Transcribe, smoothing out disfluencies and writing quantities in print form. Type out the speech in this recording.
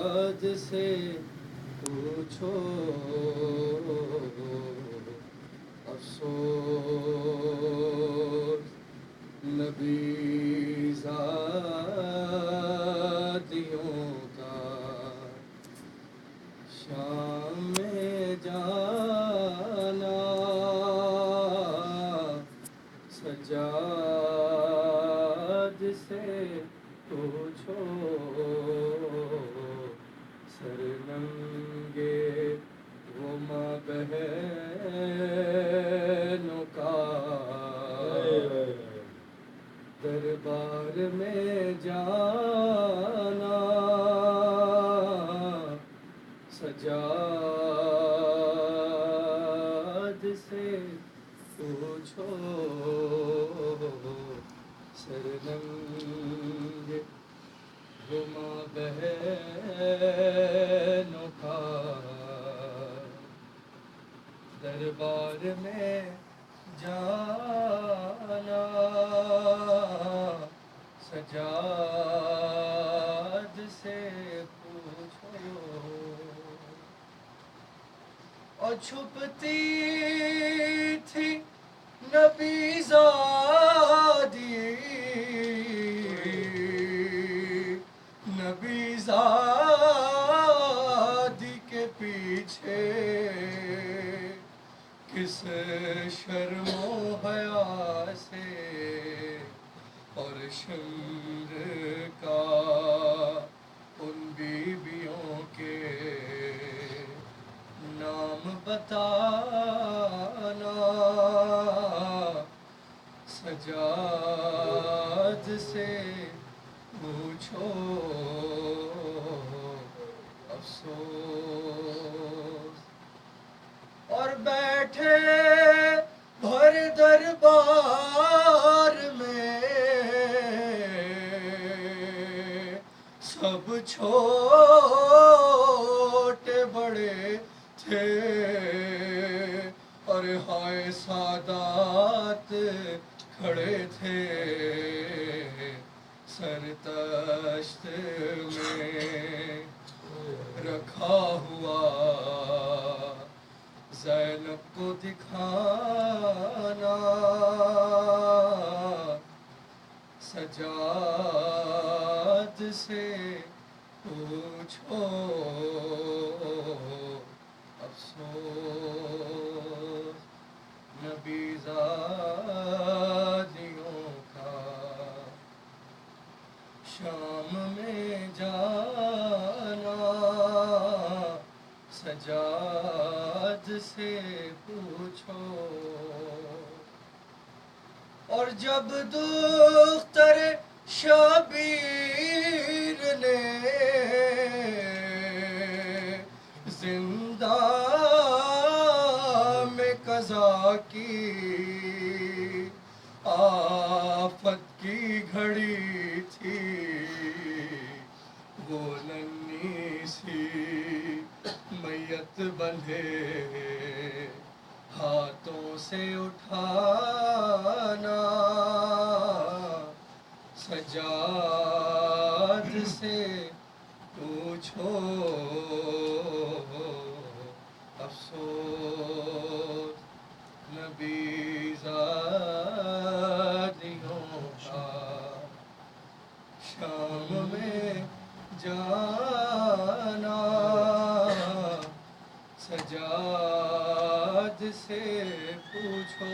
سجاد سے پوچھو افسوس نبی زادیوں کا شام میں جانا سجاد سے پوچھو سرننگے وہ ماں بہنوں کا دربار میں جانا سجاد سے پوچھو سرننگے وہ ماں بہنوں کا دربار میں جانا سجاد سے پوچھو اور چھپتی تھی نبی زادی کے پیچھے کس شرم و حیا سے اور شمر کا ان بیویوں کے نام بتانا سجاد سے پوچھو افسوس اور بیٹھے بھر دربار میں سب چھوٹے بڑے تھے اور ہائے سادات کھڑے تھے سر تشت میں رکھا ہوا زینب کو دکھانا سجاد سے پوچھو افسوس نبی زادیوں کا شام میں جانا سجاد سے پوچھو اور جب دختر شبیر نے زندہ میں قضا کی آفت کی گھڑی تھی وہ ننھی سی میت بندھے ہاتھوں سے اٹھانا سجاد سے پوچھو افسوس نبی زادیوں کا شام میں جانا سجاد سے پوچھو